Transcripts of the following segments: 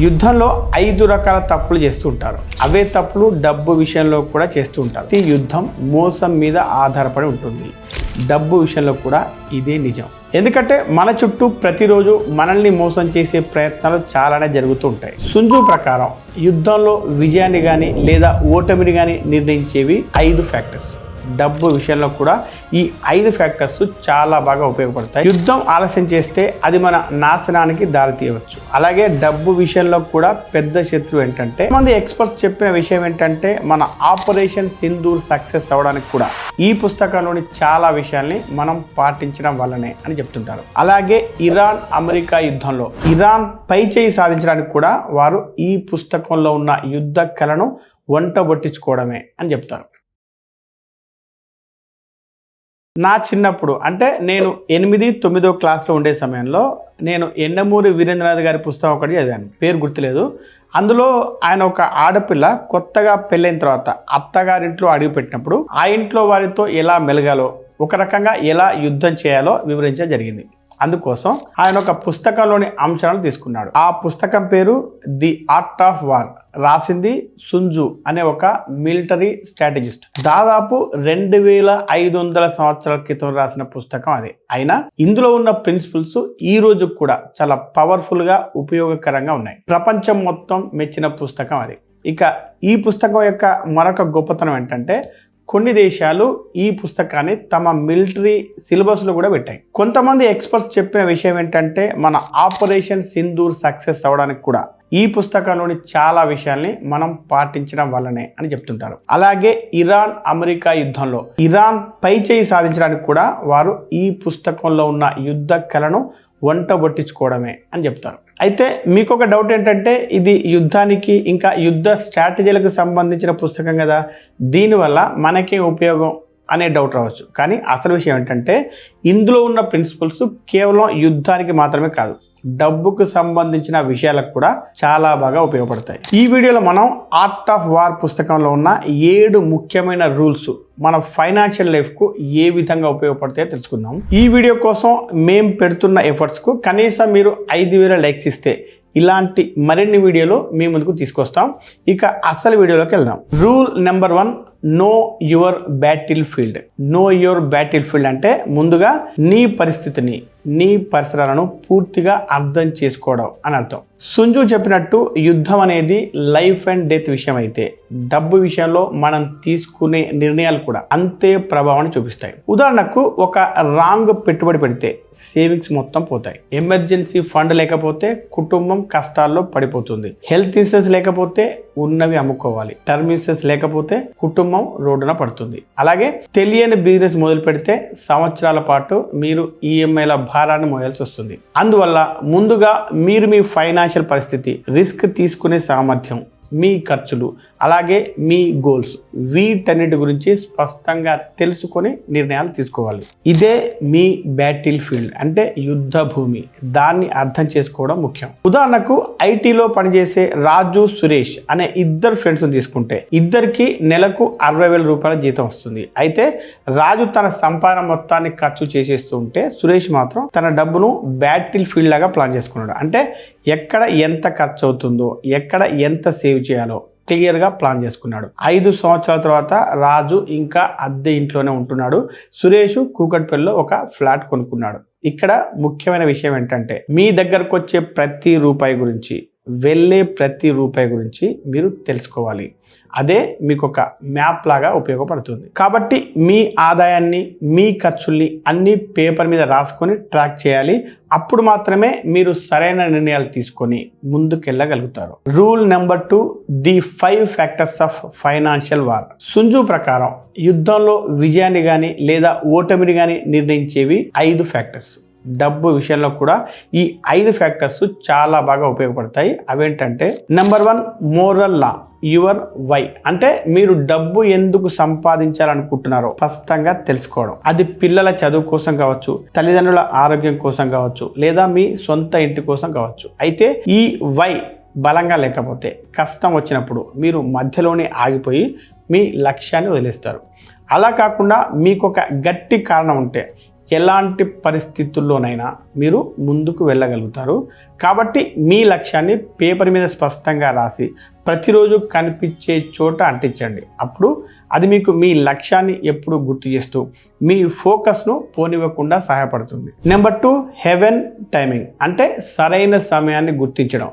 యుద్ధంలో 5 రకాల తప్పులు చేస్తూ ఉంటారు. అవే తప్పులు డబ్బు విషయంలో కూడా చేస్తూ ఉంటారు. ఈ యుద్ధం మోసం మీద ఆధారపడి ఉంటుంది. డబ్బు విషయంలో కూడా ఇదే నిజం. ఎందుకంటే మన చుట్టూ ప్రతిరోజు మనల్ని మోసం చేసే ప్రయత్నాలు చాలానే జరుగుతూ ఉంటాయి. సుంజు ప్రకారం యుద్ధంలో విజయాన్ని కానీ లేదా ఓటమిని కానీ నిర్ణయించేవి 5 ఫ్యాక్టర్స్. డబ్బు విషయంలో కూడా ఈ 5 ఫ్యాక్టర్స్ చాలా బాగా ఉపయోగపడతాయి. యుద్ధం ఆలస్యం చేస్తే అది మన నాశనానికి దారి తీయవచ్చు. అలాగే డబ్బు విషయంలో కూడా పెద్ద శత్రువు ఏంటంటే, మంది ఎక్స్పర్ట్స్ చెప్పిన విషయం ఏంటంటే, మన ఆపరేషన్ సింధూర్ సక్సెస్ అవ్వడానికి కూడా ఈ పుస్తకంలోని చాలా విషయాల్ని మనం పాటించడం వల్లనే అని చెప్తుంటారు. అలాగే ఇరాన్ అమెరికా యుద్ధంలో ఇరాన్ పై చేయి సాధించడానికి కూడా వారు ఈ పుస్తకంలో ఉన్న యుద్ధ కళను వంట పట్టించుకోవడమే అని చెప్తారు. నా చిన్నప్పుడు అంటే నేను 8వ క్లాస్లో ఉండే సమయంలో నేను యండమూరి వీరేంద్రనాథ్ గారి పుస్తకం ఒకటి చదివాను. పేరు గుర్తులేదు. అందులో ఆయన ఒక ఆడపిల్ల కొత్తగా పెళ్ళైన తర్వాత అత్తగారింట్లో అడుగుపెట్టినప్పుడు ఆ ఇంట్లో వారితో ఎలా మెలగాలో, ఒక రకంగా ఎలా యుద్ధం చేయాలో వివరించడం జరిగింది. అందుకోసం ఆయన ఒక పుస్తకంలోని అంశాలను తీసుకున్నాడు. ఆ పుస్తకం పేరు ది ఆర్ట్ ఆఫ్ వార్. రాసింది సుంజు అనే ఒక మిలిటరీ స్ట్రాటజిస్ట్. దాదాపు 2500 సంవత్సరాల క్రితం రాసిన పుస్తకం అది. అయినా ఇందులో ఉన్న ప్రిన్సిపల్స్ ఈ రోజు కూడా చాలా పవర్ఫుల్ గా ఉపయోగకరంగా ఉన్నాయి. ప్రపంచం మొత్తం మెచ్చిన పుస్తకం అది. ఇక ఈ పుస్తకం యొక్క మరొక గొప్పతనం ఏంటంటే, కొన్ని దేశాలు ఈ పుస్తకాన్ని తమ మిలిటరీ సిలబస్లో కూడా పెట్టాయి. కొంతమంది ఎక్స్పర్ట్స్ చెప్పిన విషయం ఏంటంటే, మన ఆపరేషన్ సింధూర్ సక్సెస్ అవ్వడానికి కూడా ఈ పుస్తకంలోని చాలా విషయాల్ని మనం పాటించడం వల్లనే అని చెప్తుంటారు. అలాగే ఇరాన్ అమెరికా యుద్ధంలో ఇరాన్ పై చేయి సాధించడానికి కూడా వారు ఈ పుస్తకంలో ఉన్న యుద్ధ కళను వంట పట్టించుకోవడమే అని చెప్తారు. అయితే మీకు ఒక డౌట్ ఏంటంటే, ఇది యుద్ధానికి ఇంకా యుద్ధ స్ట్రాటజీలకు సంబంధించిన పుస్తకం కదా, దీనివల్ల మనకే ఉపయోగం అనే డౌట్ రావచ్చు. కానీ అసలు విషయం ఏంటంటే, ఇందులో ఉన్న ప్రిన్సిపల్స్ కేవలం యుద్ధానికి మాత్రమే కాదు, డబ్బుకు సంబంధించిన విషయాలకు కూడా చాలా బాగా ఉపయోగపడతాయి. ఈ వీడియోలో మనం ఆర్ట్ ఆఫ్ వార్ పుస్తకంలో ఉన్న 7 ముఖ్యమైన రూల్స్ మన ఫైనాన్షియల్ లైఫ్కు ఏ విధంగా ఉపయోగపడతాయో తెలుసుకుందాం. ఈ వీడియో కోసం మేము పెడుతున్న ఎఫర్ట్స్కు కనీసం మీరు 5000 లైక్స్ ఇస్తే ఇలాంటి మరిన్ని వీడియోలు మీ ముందుకు తీసుకొస్తాం. ఇక అసలు వీడియోలోకి వెళ్దాం. Rule number 1, know your battlefield. Know your battlefield అంటే ముందుగా నీ పరిస్థితిని, నీ పరిసరాలను పూర్తిగా అర్థం చేసుకోవడం అని అర్థం. సుంజు చెప్పినట్టు యుద్ధం అనేది లైఫ్ అండ్ డెత్ విషయం అయితే, డబ్బు విషయంలో మనం తీసుకునే నిర్ణయాలు కూడా అంతే ప్రభావాన్ని చూపిస్తాయి. ఉదాహరణకు ఒక రాంగ్ పెట్టుబడి పెడితే సేవింగ్స్ మొత్తం పోతాయి. ఎమర్జెన్సీ ఫండ్ లేకపోతే కుటుంబం కష్టాల్లో పడిపోతుంది. హెల్త్ ఇన్సూరెన్స్ లేకపోతే ఉన్నవి అమ్ముకోవాలి. టర్మ్ ఇన్సూరెన్స్ లేకపోతే కుటుంబం రోడ్డున పడుతుంది. అలాగే తెలియని బిజినెస్ మొదలు పెడితే సంవత్సరాల పాటు మీరు ఈఎంఐల భారాన్ని మోయాల్సి వస్తుంది. అందువల్ల ముందుగా మీరు మీ ఫైనాన్షియల్ పరిస్థితి, రిస్క్ తీసుకునే సామర్థ్యం, మీ ఖర్చులు, అలాగే మీ గోల్స్, వీటన్నిటి గురించి స్పష్టంగా తెలుసుకొని నిర్ణయాలు తీసుకోవాలి. ఇదే మీ బ్యాటిల్ ఫీల్డ్ అంటే యుద్ధ భూమి. దాన్ని అర్థం చేసుకోవడం ముఖ్యం. ఉదాహరణకు ఐటీలో పనిచేసే రాజు, సురేష్ అనే 2 ఫ్రెండ్స్ తీసుకుంటే ఇద్దరికి నెలకు 60,000 రూపాయల జీతం వస్తుంది. అయితే రాజు తన సంపాదన మొత్తాన్ని ఖర్చు చేసేస్తూ ఉంటే, సురేష్ మాత్రం తన డబ్బును బ్యాటిల్ ఫీల్డ్ లాగా ప్లాన్ చేసుకున్నాడు. అంటే ఎక్కడ ఎంత ఖర్చు అవుతుందో, ఎక్కడ ఎంత సేవ్ చేయాలో క్లియర్గా ప్లాన్ చేసుకున్నాడు. 5 సంవత్సరాల తర్వాత రాజు ఇంకా అద్దె ఇంట్లోనే ఉంటున్నాడు. సురేష్ కూకట్పల్లిలో ఒక ఫ్లాట్ కొనుక్కున్నాడు. ఇక్కడ ముఖ్యమైన విషయం ఏంటంటే, మీ దగ్గరకు వచ్చే ప్రతి రూపాయి గురించి, వెళ్ళే ప్రతి రూపాయి గురించి మీరు తెలుసుకోవాలి. అదే మీకు ఒక మ్యాప్ లాగా ఉపయోగపడుతుంది. కాబట్టి మీ ఆదాయాన్ని, మీ ఖర్చుల్ని అన్ని పేపర్ మీద రాసుకొని ట్రాక్ చేయాలి. అప్పుడు మాత్రమే మీరు సరైన నిర్ణయాలు తీసుకొని ముందుకెళ్ళగలుగుతారు. Rule number 2, the 5 factors of financial war. సుంజు ప్రకారం యుద్ధంలో విజయాన్ని కానీ లేదా ఓటమిని కానీ నిర్ణయించేవి 5 ఫ్యాక్టర్స్. డబ్బు విషయంలో కూడా ఈ 5 ఫ్యాక్టర్స్ చాలా బాగా ఉపయోగపడతాయి. అవేంటంటే, number 1, moral law. Your why అంటే మీరు డబ్బు ఎందుకు సంపాదించాలనుకుంటున్నారో స్పష్టంగా తెలుసుకోవడం. అది పిల్లల చదువు కోసం కావచ్చు, తల్లిదండ్రుల ఆరోగ్యం కోసం కావచ్చు, లేదా మీ సొంత ఇంటి కోసం కావచ్చు. అయితే ఈ వై బలంగా లేకపోతే కష్టం వచ్చినప్పుడు మీరు మధ్యలోనే ఆగిపోయి మీ లక్ష్యాన్ని వదిలేస్తారు. అలా కాకుండా మీకు ఒక గట్టి కారణం ఉంటే ఎలాంటి పరిస్థితుల్లోనైనా మీరు ముందుకు వెళ్ళగలుగుతారు. కాబట్టి మీ లక్ష్యాన్ని పేపర్ మీద స్పష్టంగా రాసి ప్రతిరోజు కనిపించే చోట అంటించండి. అప్పుడు అది మీకు మీ లక్ష్యాన్ని ఎప్పుడు గుర్తు చేస్తూ మీ ఫోకస్ను పోనివ్వకుండా సహాయపడుతుంది. నెంబర్ 2, హెవెన్ టైమింగ్ అంటే సరైన సమయాన్ని గుర్తించడం.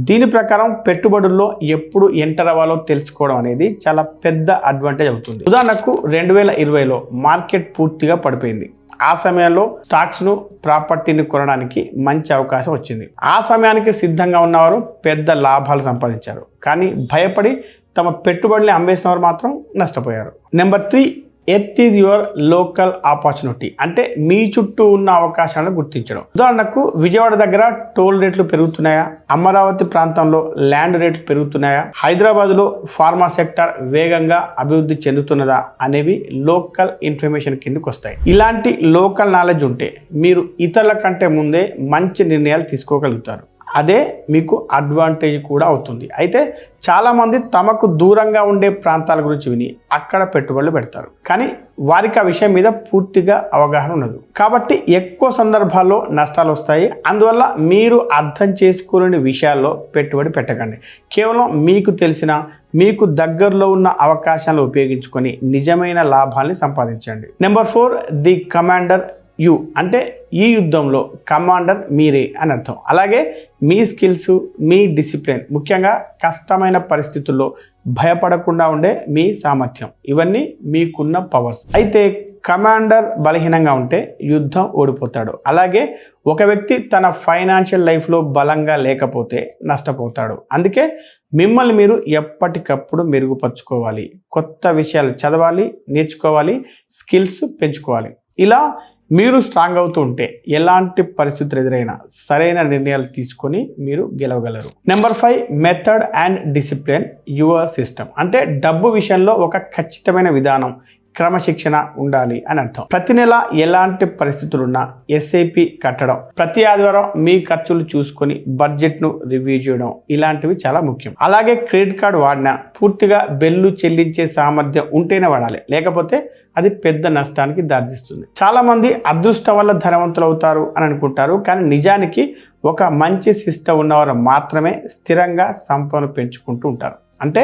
దీని ప్రకారం పెట్టుబడుల్లో ఎప్పుడు ఎంటర్ అవ్వాలో తెలుసుకోవడం అనేది చాలా పెద్ద అడ్వాంటేజ్ అవుతుంది. ఉదాహరణకు 2020లో మార్కెట్ పూర్తిగా పడిపోయింది. ఆ సమయంలో స్టాక్స్ను ప్రాపర్టీని కొనడానికి మంచి అవకాశం వచ్చింది. ఆ సమయానికి సిద్ధంగా ఉన్నవారు పెద్ద లాభాలు సంపాదించారు. కానీ భయపడి తమ పెట్టుబడిని అమ్మేసిన వారు మాత్రం నష్టపోయారు. Number 3, earth is your local opportunity అంటే మీ చుట్టూ ఉన్న అవకాశాలను గుర్తించడం. ఉదాహరణకు విజయవాడ దగ్గర టోల్ రేట్లు పెరుగుతున్నాయా, అమరావతి ప్రాంతంలో ల్యాండ్ రేట్లు పెరుగుతున్నాయా, హైదరాబాద్లో ఫార్మా సెక్టర్ వేగంగా అభివృద్ధి చెందుతున్నదా అనేవి లోకల్ ఇన్ఫర్మేషన్ కిందకు వస్తాయి. ఇలాంటి లోకల్ నాలెడ్జ్ ఉంటే మీరు ఇతరుల కంటే ముందే మంచి నిర్ణయాలు తీసుకోగలుగుతారు. అదే మీకు అడ్వాంటేజ్ కూడా అవుతుంది. అయితే చాలామంది తమకు దూరంగా ఉండే ప్రాంతాల గురించి విని అక్కడ పెట్టుబడులు పెడతారు. కానీ వారికి ఆ విషయం మీద పూర్తిగా అవగాహన ఉండదు. కాబట్టి ఎక్కువ సందర్భాల్లో నష్టాలు వస్తాయి. అందువల్ల మీరు అర్థం చేసుకోలేని విషయాల్లో పెట్టుబడి పెట్టకండి. కేవలం మీకు తెలిసిన మీకు దగ్గరలో ఉన్న అవకాశాలను ఉపయోగించుకొని నిజమైన లాభాన్ని సంపాదించండి. నెంబర్ 4, ది కమాండర్ యు అంటే ఈ యుద్ధంలో కమాండర్ మీరే అని అర్థం. అలాగే మీ స్కిల్స్, మీ డిసిప్లిన్, ముఖ్యంగా కష్టమైన పరిస్థితుల్లో భయపడకుండా ఉండే మీ సామర్థ్యం, ఇవన్నీ మీకున్న పవర్స్. అయితే కమాండర్ బలహీనంగా ఉంటే యుద్ధం ఓడిపోతాడు. అలాగే ఒక వ్యక్తి తన ఫైనాన్షియల్ లైఫ్లో బలంగా లేకపోతే నష్టపోతాడు. అందుకే మిమ్మల్ని మీరు ఎప్పటికప్పుడు మెరుగుపరుచుకోవాలి, కొత్త విషయాలు చదవాలి, నేర్చుకోవాలి, స్కిల్స్ పెంచుకోవాలి. ఇలా మీరు స్ట్రాంగ్ అవుతూ ఉంటే ఎలాంటి పరిస్థితులు ఎదురైనా సరైన నిర్ణయాలు తీసుకొని మీరు గెలవగలరు. Number 5, method and discipline your system అంటే డబ్బు విషయంలో ఒక ఖచ్చితమైన విధానం, క్రమశిక్షణ ఉండాలి అని అర్థం. ప్రతి నెల ఎలాంటి పరిస్థితులున్నా SIP కట్టడం, ప్రతి ఆదివారం మీ ఖర్చులు చూసుకొని బడ్జెట్ను రివ్యూ చేయడం, ఇలాంటివి చాలా ముఖ్యం. అలాగే క్రెడిట్ కార్డు వాడినా పూర్తిగా బిల్లు చెల్లించే సామర్థ్యం ఉంటేనే వాడాలి, లేకపోతే అది పెద్ద నష్టానికి దారితీస్తుంది. చాలామంది అదృష్టం వల్ల ధనవంతులు అవుతారు అని అనుకుంటారు. కానీ నిజానికి ఒక మంచి సిస్టమ్ ఉన్నవారు మాత్రమే స్థిరంగా సంపదను పెంచుకుంటూ ఉంటారు. అంటే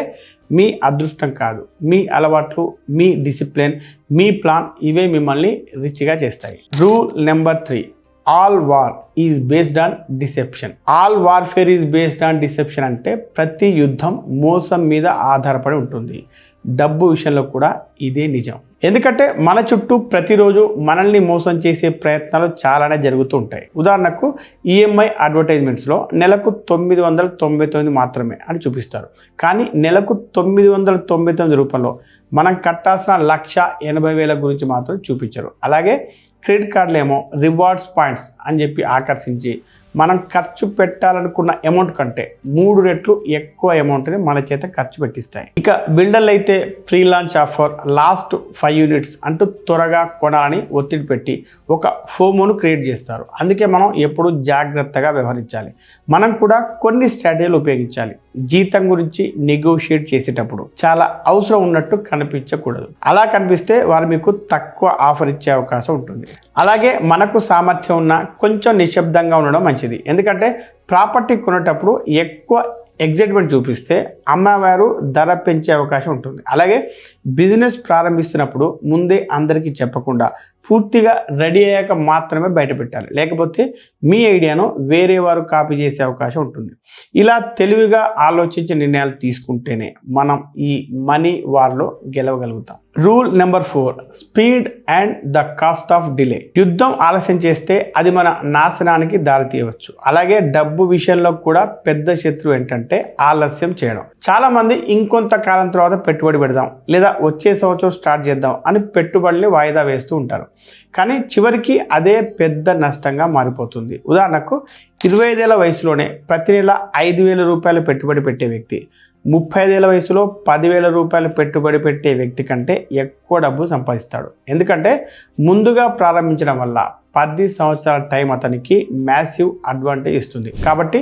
మీ అదృష్టం కాదు, మీ అలవాట్లు, మీ డిసిప్లిన్, మీ ప్లాన్, ఇవే మిమ్మల్ని రిచ్గా చేస్తాయి. Rule number 3, all war is based on deception. All warfare is based on deception అంటే ప్రతి యుద్ధం మోసం మీద ఆధారపడి ఉంటుంది. డబ్బు విషయంలో కూడా ఇదే నిజం. ఎందుకంటే మన చుట్టూ ప్రతిరోజు మనల్ని మోసం చేసే ప్రయత్నాలు చాలానే జరుగుతూ ఉంటాయి. ఉదాహరణకు EMI అడ్వర్టైజ్మెంట్స్లో నెలకు 999 మాత్రమే అని చూపిస్తారు. కానీ నెలకు 999 రూపాయల్లో మనం కట్టాల్సిన 1,80,000 గురించి మాత్రం చూపించరు. అలాగే క్రెడిట్ కార్డులు ఏమో రివార్డ్స్ పాయింట్స్ అని చెప్పి ఆకర్షించి మనం ఖర్చు పెట్టాలనుకున్న అమౌంట్ కంటే 3 రెట్లు ఎక్కువ అమౌంట్ని మన చేత ఖర్చు పెట్టిస్తాయి. ఇక బిల్డర్లు అయితే pre launch offer, last 5 units అంటూ త్వరగా కొనాలని ఒత్తిడి పెట్టి ఒక ఫోమోను క్రియేట్ చేస్తారు. అందుకే మనం ఎప్పుడు జాగ్రత్తగా వ్యవహరించాలి. మనం కూడా కొన్ని స్ట్రాటజీలు ఉపయోగించాలి. జీతం గురించి నెగోషియేట్ చేసేటప్పుడు చాలా అవసరం ఉన్నట్టు కనిపించకూడదు. అలా కనిపిస్తే వారు మీకు తక్కువ ఆఫర్ ఇచ్చే అవకాశం ఉంటుంది. అలాగే మనకు సామర్థ్యం ఉన్న కొంచెం నిశ్శబ్దంగా ఉండడం మంచిది. ఎందుకంటే ప్రాపర్టీ కొనేటప్పుడు ఎక్కువ ఎగ్జైట్మెంట్ చూపిస్తే అమ్మవారు ధర పెంచే అవకాశం ఉంటుంది. అలాగే బిజినెస్ ప్రారంభిస్తున్నప్పుడు ముందే అందరికీ చెప్పకుండా పూర్తిగా రెడీ అయ్యాక మాత్రమే బయట పెట్టాలి, లేకపోతే మీ ఐడియాను వేరే వారు కాపీ చేసే అవకాశం ఉంటుంది. ఇలా తెలివిగా ఆలోచించి నిర్ణయాలు తీసుకుంటేనే మనం ఈ మనీ వార్లో గెలవగలుగుతాం. Rule number 4, speed and the cost of delay. యుద్ధం ఆలస్యం చేస్తే అది మన నాశనానికి దారితీయవచ్చు. అలాగే డబ్బు విషయంలో కూడా పెద్ద శత్రువు ఏంటంటే ఆలస్యం చేయడం. చాలామంది ఇంకొంతకాలం తర్వాత పెట్టుబడి పెడదాం లేదా వచ్చే సంవత్సరం స్టార్ట్ చేద్దాం అని పెట్టుబడిని వాయిదా వేస్తూ ఉంటారు. కానీ చివరికి అదే పెద్ద నష్టంగా మారిపోతుంది. ఉదాహరణకు 25 ఏళ్ల వయసులోనే ప్రతి నెల 5,000 రూపాయలు పెట్టుబడి పెట్టే వ్యక్తి 35 ఏళ్ల వయసులో 10,000 రూపాయలు పెట్టుబడి పెట్టే వ్యక్తి కంటే ఎక్కువ డబ్బు సంపాదిస్తాడు. ఎందుకంటే ముందుగా ప్రారంభించడం వల్ల 10 సంవత్సరాల టైం అతనికి మ్యాసివ్ అడ్వాంటేజ్ ఇస్తుంది. కాబట్టి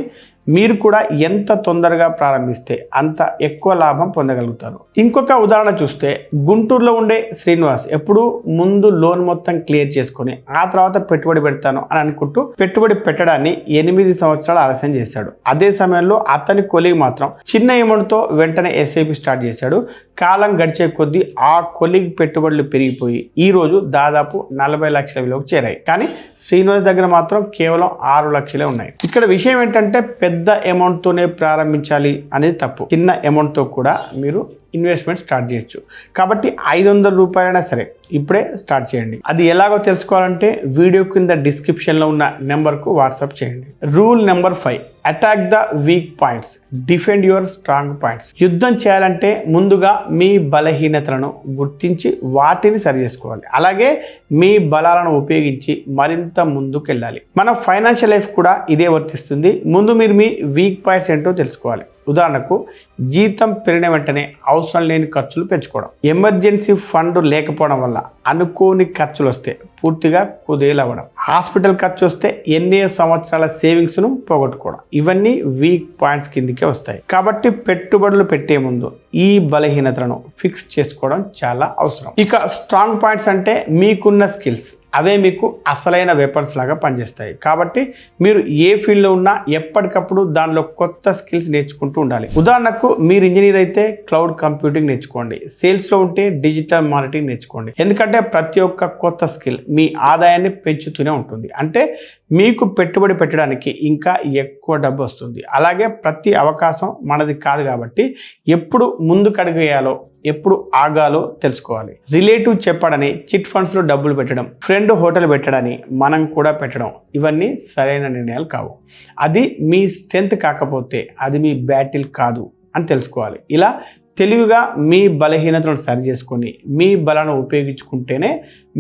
మీరు కూడా ఎంత తొందరగా ప్రారంభిస్తే అంత ఎక్కువ లాభం పొందగలుగుతారు. ఇంకొక ఉదాహరణ చూస్తే గుంటూరులో ఉండే శ్రీనివాస్ ఎప్పుడు ముందు లోన్ మొత్తం క్లియర్ చేసుకొని ఆ తర్వాత పెట్టుబడి పెడతాను అని అనుకుంటూ పెట్టుబడి పెట్టడాన్ని 8 సంవత్సరాలు ఆలస్యం చేశాడు. అదే సమయంలో అతని కొలీగ్ మాత్రం చిన్న అమౌంట్తో వెంటనే ఎస్ఐపి స్టార్ట్ చేశాడు. కాలం గడిచే కొద్దీ ఆ కొలీగ్ పెట్టుబడులు పెరిగిపోయి ఈ రోజు దాదాపు 40 లక్షల విలువకు చేరాయి. కానీ శ్రీనివాస్ దగ్గర మాత్రం కేవలం 6 లక్షలే ఉన్నాయి. ఇక్కడ విషయం ఏంటంటే పెద్ద అమౌంట్తోనే ప్రారంభించాలి అనేది తప్పు. చిన్న అమౌంట్తో కూడా మీరు ఇన్వెస్ట్మెంట్ స్టార్ట్ చేయొచ్చు. కాబట్టి 500 రూపాయలైనా సరే ఇప్పుడే స్టార్ట్ చేయండి. అది ఎలాగో తెలుసుకోవాలంటే వీడియో కింద డిస్క్రిప్షన్లో ఉన్న నెంబర్కు వాట్సాప్ చేయండి. Rule number 5, attack the weak points, defend your strong points. యుద్ధం చేయాలంటే ముందుగా మీ బలహీనతలను గుర్తించి వాటిని సరి చేసుకోవాలి. అలాగే మీ బలాలను ఉపయోగించి మరింత ముందుకు వెళ్ళాలి. మన ఫైనాన్షియల్ లైఫ్ కూడా ఇదే వర్తిస్తుంది. ముందు మీరు మీ వీక్ పాయింట్స్ ఏంటో తెలుసుకోవాలి. ఉదాహరణకు జీతం పెరిగిన వెంటనే అవసరం లేని ఖర్చులు పెంచుకోవడం, ఎమర్జెన్సీ ఫండ్ లేకపోవడం వల్ల అనుకోని ఖర్చులు వస్తే పూర్తిగా కుదేలవ్వడం, హాస్పిటల్ ఖర్చు వస్తే ఎన్ని సంవత్సరాల సేవింగ్స్ను పోగొట్టుకోవడం, ఇవన్నీ వీక్ పాయింట్స్ కిందికే వస్తాయి. కాబట్టి పెట్టుబడులు పెట్టే ముందు ఈ బలహీనతలను ఫిక్స్ చేసుకోవడం చాలా అవసరం. ఇక స్ట్రాంగ్ పాయింట్స్ అంటే మీకున్న స్కిల్స్, అవే మీకు అసలైన వెపన్స్ లాగా పనిచేస్తాయి. కాబట్టి మీరు ఏ ఫీల్డ్లో ఉన్నా ఎప్పటికప్పుడు దానిలో కొత్త స్కిల్స్ నేర్చుకుంటూ ఉండాలి. ఉదాహరణకు మీరు ఇంజనీర్ అయితే క్లౌడ్ కంప్యూటింగ్ నేర్చుకోండి, సేల్స్లో ఉంటే డిజిటల్ మార్కెటింగ్ నేర్చుకోండి. ఎందుకంటే ప్రతి ఒక్క కొత్త స్కిల్ మీ ఆదాయాన్ని పెంచుతూనే ఉంటుంది. అంటే మీకు పెట్టుబడి పెట్టడానికి ఇంకా ఎక్కువ డబ్బు వస్తుంది. అలాగే ప్రతి అవకాశం మనది కాదు కాబట్టి ఎప్పుడు ముందుకు అడుగు వేయాలో ఎప్పుడు ఆగాలో తెలుసుకోవాలి. రిలేటివ్ చెప్పడని చిట్ ఫండ్స్లో డబ్బులు పెట్టడం, ఫ్రెండ్ హోటల్ పెట్టడని మనం కూడా పెట్టడం, ఇవన్నీ సరైన నిర్ణయాలు కావు. అది మీ స్ట్రెంత్ కాకపోతే అది మీ బ్యాటిల్ కాదు అని తెలుసుకోవాలి. ఇలా తెలివిగా మీ బలహీనతలను సరి చేసుకొని మీ బలాన్ని ఉపయోగించుకుంటేనే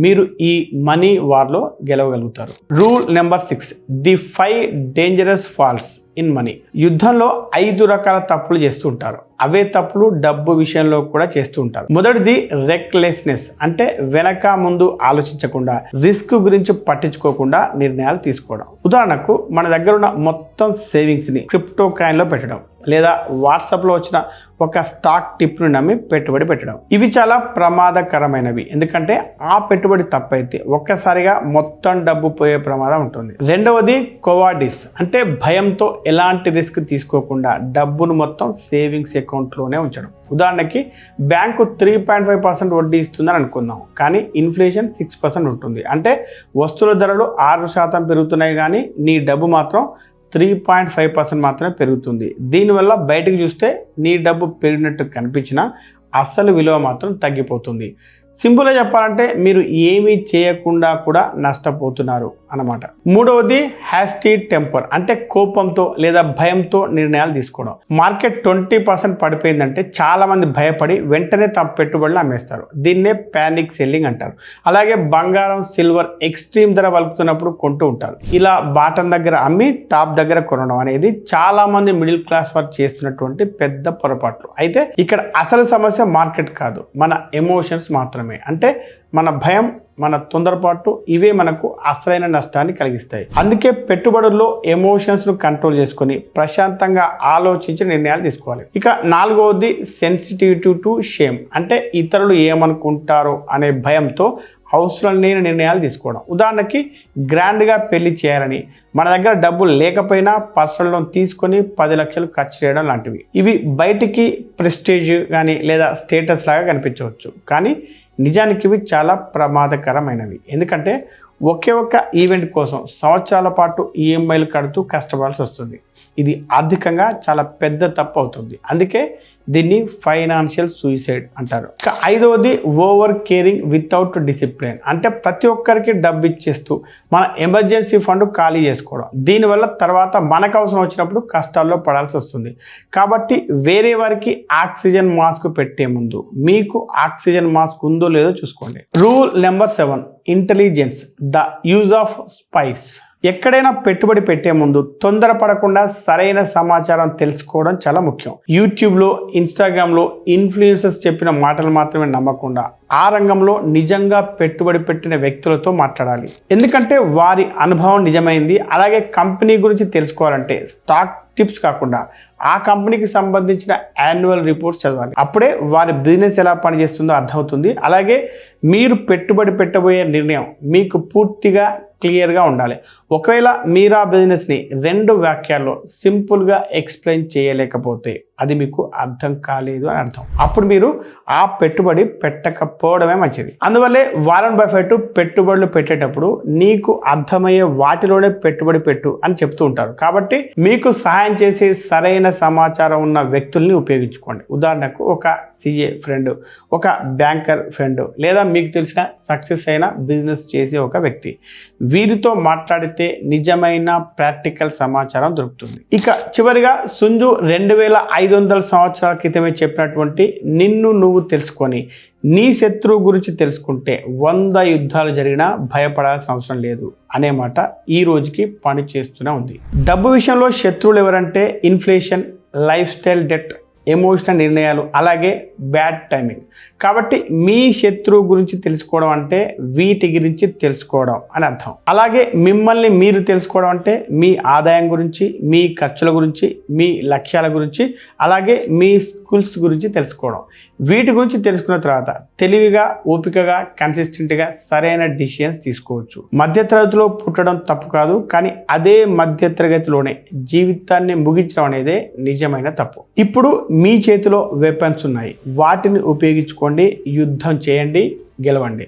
మీరు ఈ మనీ వార్లో గెలవగలుగుతారు. Rule number 6, the 5 dangerous falls in money. యుద్ధంలో 5 రకాల తప్పులు చేస్తూ ఉంటారు. అవే తప్పులు డబ్బు విషయంలో కూడా చేస్తూ ఉంటారు. మొదటిది రెక్లెస్నెస్, అంటే వెనక ముందు ఆలోచించకుండా రిస్క్ గురించి పట్టించుకోకుండా నిర్ణయాలు తీసుకోవడం. ఉదాహరణకు మన దగ్గర ఉన్న మొత్తం సేవింగ్స్ని క్రిప్టో కాయిన్లో పెట్టడం, లేదా వాట్సాప్లో వచ్చిన ఒక స్టాక్ టిప్ను నమ్మి పెట్టుబడి పెట్టడం. ఇవి చాలా ప్రమాదకరమైనవి. ఎందుకంటే ఆ పెట్టుబడి తప్పైతే ఒక్కసారిగా మొత్తం డబ్బు పోయే ప్రమాదం ఉంటుంది. రెండవది కోవార్డిస్, అంటే భయంతో ఎలాంటి రిస్క్ తీసుకోకుండా డబ్బును మొత్తం సేవింగ్స్ అకౌంట్లోనే ఉంచడం. ఉదాహరణకి బ్యాంకు 3.5% వడ్డీ ఇస్తుందని అనుకుందాం, కానీ ఇన్ఫ్లేషన్ 6% ఉంటుంది. అంటే వస్తువుల ధరలు 6% పెరుగుతున్నాయి, కానీ నీ డబ్బు మాత్రం 3.5% మాత్రమే పెరుగుతుంది. దీనివల్ల బయటకు చూస్తే నీ డబ్బు పెరిగినట్టు కనిపించినా అసలు విలువ మాత్రం తగ్గిపోతుంది. సింపుల్గా చెప్పాలంటే మీరు ఏమీ చేయకుండా కూడా నష్టపోతున్నారు అన్నమాట. మూడవది హ్యాస్టీ టెంపర్, అంటే కోపంతో లేదా భయంతో నిర్ణయాలు తీసుకోవడం. మార్కెట్ 20% పడిపోయిందంటే చాలామంది భయపడి వెంటనే తమ పెట్టుబడులు అమ్మేస్తారు. దీన్నే ప్యానిక్ సెల్లింగ్ అంటారు. అలాగే బంగారం, సిల్వర్ ఎక్స్ట్రీమ్ ధర వలుకుతున్నప్పుడు కొంటూ ఉంటారు. ఇలా బాటం దగ్గర అమ్మి టాప్ దగ్గర కొనడం అనేది చాలామంది మిడిల్ క్లాస్ వారు చేస్తున్నటువంటి పెద్ద పొరపాట్లు. అయితే ఇక్కడ అసలు సమస్య మార్కెట్ కాదు, మన ఎమోషన్స్ మాత్రమే. అంటే మన భయం, మన తొందరపాటు, ఇవే మనకు అసలైన నష్టాన్ని కలిగిస్తాయి. అందుకే పెట్టుబడుల్లో ఎమోషన్స్ను కంట్రోల్ చేసుకొని ప్రశాంతంగా ఆలోచించి నిర్ణయాలు తీసుకోవాలి. ఇక నాలుగవది సెన్సిటివిటీ టు షేమ్, అంటే ఇతరులు ఏమనుకుంటారో అనే భయంతో అవసరం లేని నిర్ణయాలు తీసుకోవడం. ఉదాహరణకి గ్రాండ్గా పెళ్లి చేయాలని మన దగ్గర డబ్బులు లేకపోయినా పర్సనల్ లోన్ తీసుకొని 10 లక్షలు ఖర్చు చేయడం లాంటివి. ఇవి బయటికి ప్రెస్టేజ్ కానీ లేదా స్టేటస్ లాగా కనిపించవచ్చు, కానీ నిజానికి ఇవి చాలా ప్రమాదకరమైనవి. ఎందుకంటే ఒకే ఒక్క ఈవెంట్ కోసం సంవత్సరాల పాటు ఈఎంఐలు కడుతూ కష్టపడాల్సి వస్తుంది. ఇది ఆర్థికంగా చాలా పెద్ద తప్పు అవుతుంది. అందుకే దీన్ని ఫైనాన్షియల్ సూసైడ్ అంటారు. ఇక ఐదవది ఓవర్ కేరింగ్ వితౌట్ డిసిప్లిన్, అంటే ప్రతి ఒక్కరికి డబ్బు ఇచ్చేస్తూ మన ఎమర్జెన్సీ ఫండ్ ఖాళీ చేసుకోవడం. దీనివల్ల తర్వాత మనకు అవసరం వచ్చినప్పుడు కష్టాల్లో పడాల్సి వస్తుంది. కాబట్టి వేరే వారికి ఆక్సిజన్ మాస్క్ పెట్టే ముందు మీకు ఆక్సిజన్ మాస్క్ ఉందో లేదో చూసుకోండి. Rule number 7, intelligence, the use of spice. ఎక్కడైనా పెట్టుబడి పెట్టే ముందు తొందరపడకుండా సరైన సమాచారం తెలుసుకోవడం చాలా ముఖ్యం. యూట్యూబ్లో, ఇన్స్టాగ్రామ్లో ఇన్ఫ్లుయెన్సర్స్ చెప్పిన మాటలు మాత్రమే నమ్మకుండా ఆ రంగంలో నిజంగా పెట్టుబడి పెట్టిన వ్యక్తులతో మాట్లాడాలి. ఎందుకంటే వారి అనుభవం నిజమైంది. అలాగే కంపెనీ గురించి తెలుసుకోవాలంటే స్టాక్ టిప్స్ కాకుండా ఆ కంపెనీకి సంబంధించిన యాన్యువల్ రిపోర్ట్స్ చదవాలి. అప్పుడే వారి బిజినెస్ ఎలా పనిచేస్తుందో అర్థమవుతుంది. అలాగే మీరు పెట్టుబడి పెట్టబోయే నిర్ణయం మీకు పూర్తిగా క్లియర్గా ఉండాలి. ఒకవేళ మీరు ఆ బిజినెస్ని 2 వాక్యాల్లో సింపుల్గా ఎక్స్ప్లెయిన్ చేయలేకపోతే అది మీకు అర్థం కాలేదు అని అర్థం. అప్పుడు మీరు ఆ పెట్టుబడి పెట్టకపోవడమే మంచిది. అందువల్లే వారన్ బఫెట్ పెట్టుబడులు పెట్టేటప్పుడు నీకు అర్థమయ్యే వాటిలోనే పెట్టుబడి పెట్టు అని చెప్తూ ఉంటారు. కాబట్టి మీకు సహాయం చేసే సరైన సమాచారం ఉన్న వ్యక్తుల్ని ఉపయోగించుకోండి. ఉదాహరణకు ఒక సిఏ ఫ్రెండ్, ఒక బ్యాంకర్ ఫ్రెండ్, లేదా మీకు తెలిసిన సక్సెస్ అయిన బిజినెస్ చేసే ఒక వ్యక్తి. వీరితో మాట్లాడితే నిజమైన ప్రాక్టికల్ సమాచారం దొరుకుతుంది. ఇక చివరిగా సుంజు 2500 సంవత్సరాల క్రితమే చెప్పినటువంటి నిన్ను నువ్వు తెలుసుకొని నీ శత్రువు గురించి తెలుసుకుంటే 100 యుద్ధాలు జరిగినా భయపడాల్సిన అవసరం లేదు అనే మాట ఈ రోజుకి పని చేస్తూనే ఉంది. డబ్బు విషయంలో శత్రువులు ఎవరంటే inflation, life style debt, emotional నిర్ణయాలు, అలాగే బ్యాడ్ టైమింగ్. కాబట్టి మీ శత్రువు గురించి తెలుసుకోవడం అంటే వీటి గురించి తెలుసుకోవడం అని అర్థం. అలాగే మిమ్మల్ని మీరు తెలుసుకోవడం అంటే మీ ఆదాయం గురించి, మీ ఖర్చుల గురించి, మీ లక్ష్యాల గురించి, అలాగే మీ స్కిల్స్ గురించి తెలుసుకోవడం. వీటి గురించి తెలుసుకున్న తర్వాత తెలివిగా, ఓపికగా, కన్సిస్టెంట్గా సరైన డిసిషన్స్ తీసుకోవచ్చు. మధ్యతరగతిలో పుట్టడం తప్పు కాదు, కానీ అదే మధ్యతరగతిలోనే జీవితాన్ని ముగించడం అనేదే నిజమైన తప్పు. ఇప్పుడు మీ చేతిలో వెపన్స్ ఉన్నాయి. వాటిని ఉపయోగించుకోండి, యుద్ధం చేయండి, గెలవండి.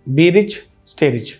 Be rich, stay rich.